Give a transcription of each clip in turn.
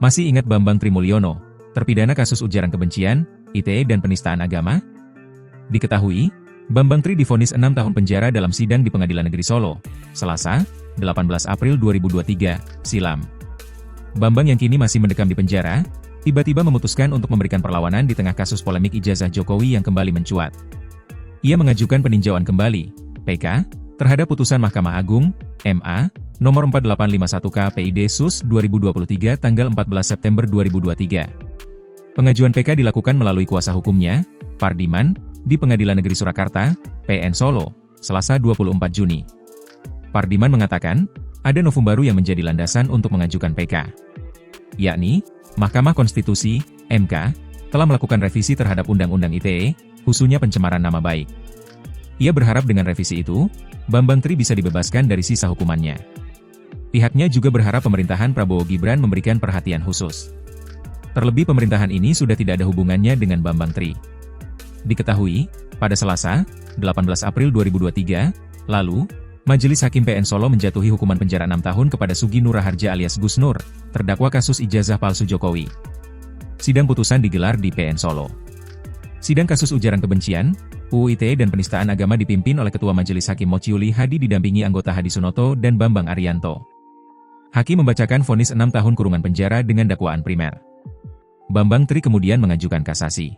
Masih ingat Bambang Trimulyono, terpidana kasus ujaran kebencian, ITE dan penistaan agama? Diketahui, Bambang Tri divonis 6 tahun penjara dalam sidang di Pengadilan Negeri Solo, Selasa, 18 April 2023, silam. Bambang yang kini masih mendekam di penjara, tiba-tiba memutuskan untuk memberikan perlawanan di tengah kasus polemik ijazah Jokowi yang kembali mencuat. Ia mengajukan peninjauan kembali, PK, terhadap putusan Mahkamah Agung, MA, nomor 4851 KPID Sus 2023 tanggal 14 September 2023. Pengajuan PK dilakukan melalui kuasa hukumnya, Pardiman, di Pengadilan Negeri Surakarta, PN Solo, Selasa 24 Juni. Pardiman mengatakan, ada novum baru yang menjadi landasan untuk mengajukan PK. Yakni, Mahkamah Konstitusi, MK, telah melakukan revisi terhadap Undang-Undang ITE, khususnya pencemaran nama baik. Ia berharap dengan revisi itu, Bambang Tri bisa dibebaskan dari sisa hukumannya. Pihaknya juga berharap pemerintahan Prabowo Gibran memberikan perhatian khusus. Terlebih pemerintahan ini sudah tidak ada hubungannya dengan Bambang Tri. Diketahui, pada Selasa, 18 April 2023, lalu, Majelis Hakim PN Solo menjatuhi hukuman penjara 6 tahun kepada Sugi Nur Raharja alias Gus Nur, terdakwa kasus ijazah palsu Jokowi. Sidang putusan digelar di PN Solo. Sidang kasus ujaran kebencian, UU ITE dan penistaan agama dipimpin oleh Ketua Majelis Hakim Mociuli Hadi didampingi anggota Hadi Sunoto dan Bambang Arianto. Hakim membacakan vonis 6 tahun kurungan penjara dengan dakwaan primer. Bambang Tri kemudian mengajukan kasasi.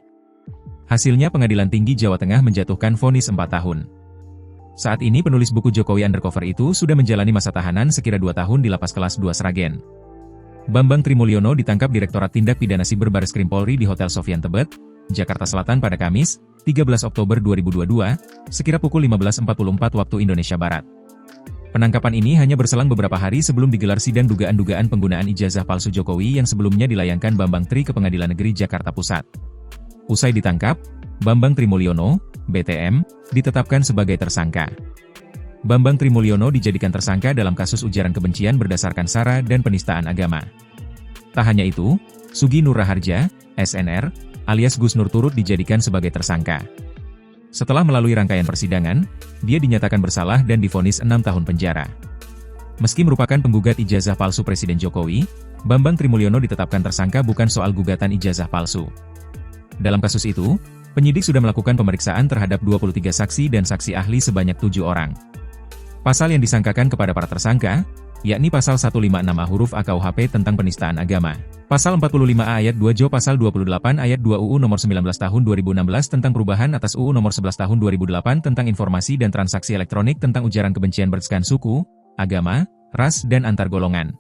Hasilnya Pengadilan Tinggi Jawa Tengah menjatuhkan vonis 4 tahun. Saat ini penulis buku Jokowi Undercover itu sudah menjalani masa tahanan sekira 2 tahun di Lapas Kelas 2 Sragen. Bambang Trimulyono ditangkap Direktorat Tindak Pidana Siber Barreskrim Polri di Hotel Sofyan Tebet, Jakarta Selatan pada Kamis, 13 Oktober 2022, sekira pukul 15.44 waktu Indonesia Barat. Penangkapan ini hanya berselang beberapa hari sebelum digelar sidang dugaan-dugaan penggunaan ijazah palsu Jokowi yang sebelumnya dilayangkan Bambang Tri ke Pengadilan Negeri Jakarta Pusat. Usai ditangkap, Bambang Trimulyono, BTM, ditetapkan sebagai tersangka. Bambang Trimulyono dijadikan tersangka dalam kasus ujaran kebencian berdasarkan SARA dan penistaan agama. Tak hanya itu, Sugi Nur Raharja, SNR, alias Gus Nur turut dijadikan sebagai tersangka. Setelah melalui rangkaian persidangan, dia dinyatakan bersalah dan divonis 6 tahun penjara. Meski merupakan penggugat ijazah palsu Presiden Jokowi, Bambang Trimulyono ditetapkan tersangka bukan soal gugatan ijazah palsu. Dalam kasus itu, penyidik sudah melakukan pemeriksaan terhadap 23 saksi dan saksi ahli sebanyak 7 orang. Pasal yang disangkakan kepada para tersangka, yakni Pasal 156A huruf A KUHP tentang penistaan agama, Pasal 45A ayat 2 Jo Pasal 28 ayat 2 UU Nomor 19 Tahun 2016 tentang perubahan atas UU Nomor 11 Tahun 2008 tentang informasi dan transaksi elektronik tentang ujaran kebencian berdasarkan suku, agama, ras dan antar golongan.